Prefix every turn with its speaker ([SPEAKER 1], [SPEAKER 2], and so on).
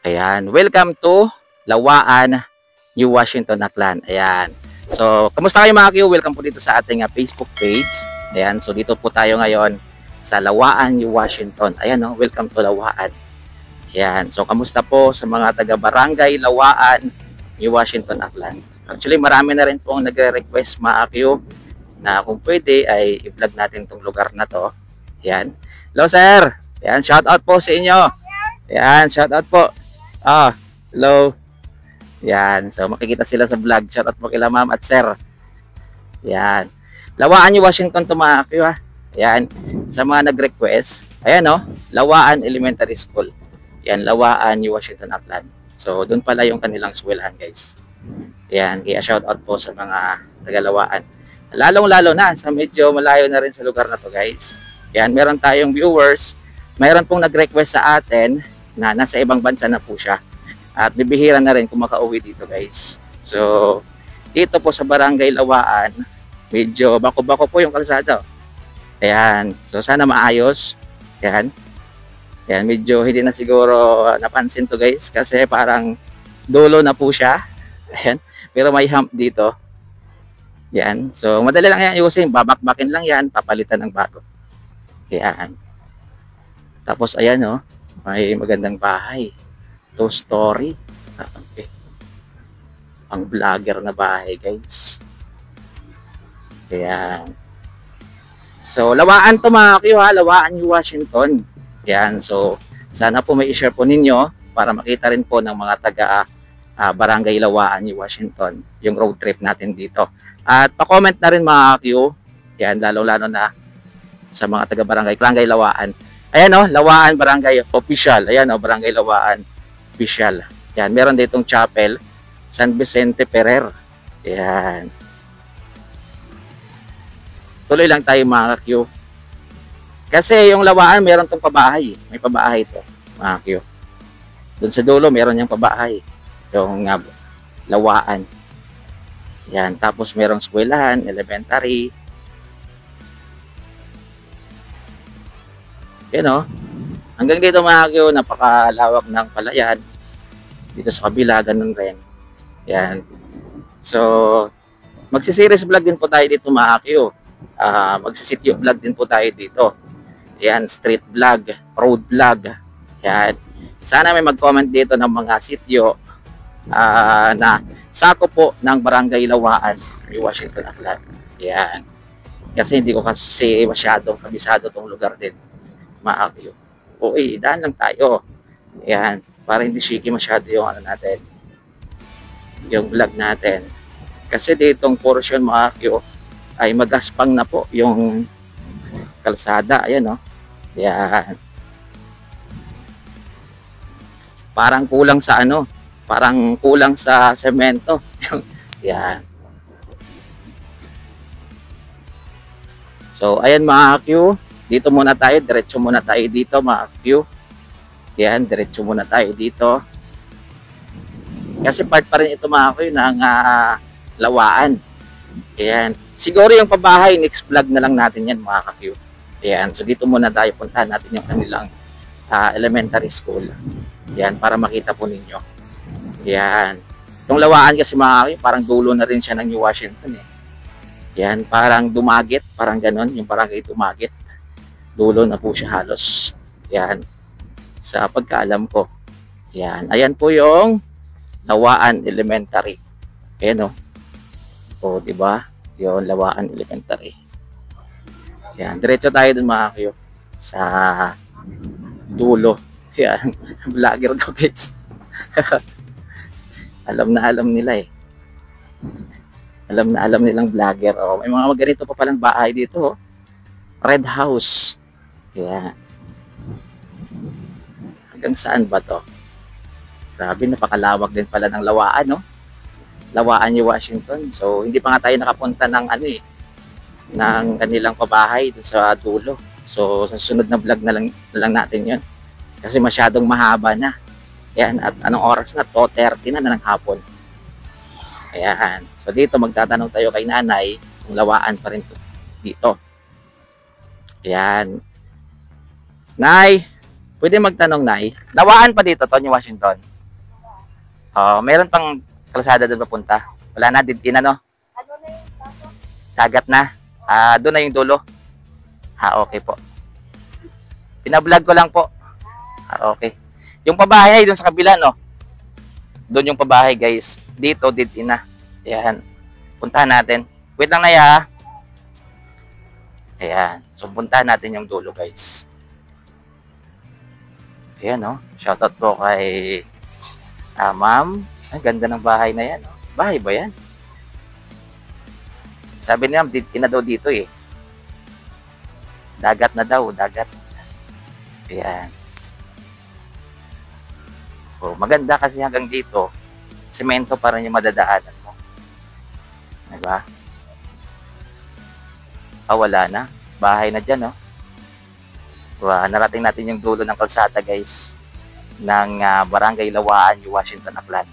[SPEAKER 1] Ayan, welcome to Lawaan, New Washington, Aklan. Ayan. So, kamusta kayo mga Q? Welcome po dito sa ating Facebook page. Ayan, so dito po tayo ngayon sa Lawaan, New Washington. Ayan, no? Welcome to Lawaan. Ayan, so kamusta po sa mga taga-barangay Lawaan, New Washington, Aklan. Actually, marami na rin pong nagre-request mga Q na kung pwede ay i-vlog natin tong lugar na to. Ayan. Hello, sir. Ayan, shout out po sa inyo. Ayan, shout out po. Hello. Yan. So, makikita sila sa vlog. Shoutout po kila ma'am at sir. Yan. Lawaan New Washington to mga Q, ha. Yan. Sa mga nag-request. Ayan, no. Lawaan Elementary School. Yan. Lawaan New Washington, Aklan. So, doon pala yung kanilang eskwelahan, guys. Yan. Kaya shoutout po sa mga taga-Lawaan. Lalong-lalo na sa medyo malayo na rin sa lugar na to, guys. Yan. Meron tayong viewers. Mayroon pong nag-request sa atin na nasa ibang bansa na po siya at bibihira na rin kung makauwi dito, guys. So dito po sa Barangay Lawaan, medyo bako-bako po yung kalsada. Ayan, so sana maayos. Ayan, ayan, medyo hindi na siguro napansin to, guys, kasi parang dulo na po siya. Ayan, pero may hump dito. Ayan, so madali lang yan ayusin, babakbakin lang yan, papalitan ng bago. Ayan, tapos ayan, oh, may magandang bahay. 2-story. Okay. Ang vlogger na bahay, guys. Ayan. So, Lawaan to mga Q, ha. Lawaan New Washington. Ayan. So, sana po may i-share po ninyo para makita rin po ng mga taga Barangay Lawaan New Washington yung road trip natin dito. At pa-comment na rin mga Q. Ayan, lalo-lalo na sa mga taga Barangay Lawaan. Ayan, oh, Lawaan Barangay Official. Ayan, oh, Barangay Lawaan Official. Ayan, meron ditong chapel, San Vicente Ferrer. Ayan. Tuloy lang tayo mga Q. Kasi yung Lawaan, meron tong pabahay. May pabahay to, mga Q. Doon sa dulo, meron yung pabahay. Yung Lawaan. Ayan, tapos merong eskwelahan, elementary. Yan, o. Hanggang dito mga Q, napakalawak ng palayan. Dito sa kabila, ganun rin. Yan. So, magsiseries vlog din po tayo dito mga Q. Magsisityo vlog din po tayo dito. Yan, street vlog, road vlog. Yan. Sana may mag-comment dito ng mga sityo na sako po ng Barangay Lawaan, New Washington, Aklan. Yan. Kasi hindi ko kasi masyadong kabisado tong lugar din. Maakyo. Okay, daan lang tayo. Ayan, para hindi shaky masyado yung ano natin. Yung vlog natin. Kasi ditong portion maakyo ay magaspang na po yung kalsada. Ayan, no? Ayan. Parang kulang sa ano? Parang kulang sa semento. Ayan. So, ayan mga Q. Dito muna tayo, diretso muna tayo dito mga Q. Yan, diretso muna tayo dito. Kasi part pa rin ito mga Q ng Lawaan. Yan. Siguro yung pabahay, next vlog na lang natin yan mga Q. Yan, so dito muna tayo, puntahan natin yung kanilang elementary school. Yan, para makita po ninyo. Yan. Itong Lawaan kasi mga Q, parang dulo na rin siya ng New Washington eh. Yan, parang Dumaguete, parang ganon, yung barangay Dumaguete. Dulo na po siya halos. Yan. Sa pagkaalam ko. Yan. Ayan po yung Lawaan Elementary. Ayan, o. O, diba? Yung Lawaan Elementary. Yan. Diretso tayo dun mga kayo. Sa dulo. Yan. Vlogger daw, guys. Alam na alam nila eh. Alam na alam nilang vlogger. O, may mga ganito pa palang bahay dito. O. Red House. Yan. Hanggang saan ba to? Grabe, napakalawak din pala ng Lawaan, no? Lawaan New Washington. So, hindi pa nga tayo nakapunta ng ano eh, ng kanilang pabahay dun sa dulo. So, sa sunod na vlog na lang natin yun. Kasi masyadong mahaba na. Yan, at anong oras na? 2:30 na ng hapon. Ayan. So, dito magtatanong tayo kay nanay kung Lawaan pa rin dito. Ayan. Nay, pwede magtanong, Nay. Lawaan pa dito, Tony Washington? Meron pang kalsada doon papunta. Wala na, ano?
[SPEAKER 2] Ano na yung tato?
[SPEAKER 1] Dagat na. Doon na yung dulo. Okay po. Pinablog ko lang po. Okay. Yung pabahay doon sa kabila, no? Doon yung pabahay, guys. Dito, na. Ayan. Puntahan natin. Wait lang na ya. Ayan. So, puntahan natin yung dulo, guys. Ayan, no? Shoutout po kay ma'am. Ang ganda ng bahay na yan. No? Bahay ba yan? Sabi niya, na daw dito eh. Dagat na daw, dagat. Ayan. Maganda kasi hanggang dito, semento pa rin yung madadaanan mo. Diba? Wala na. Bahay na dyan, no? Narating natin yung dulo ng kalsada, guys, ng Barangay Lawaan, Washington, Aklan.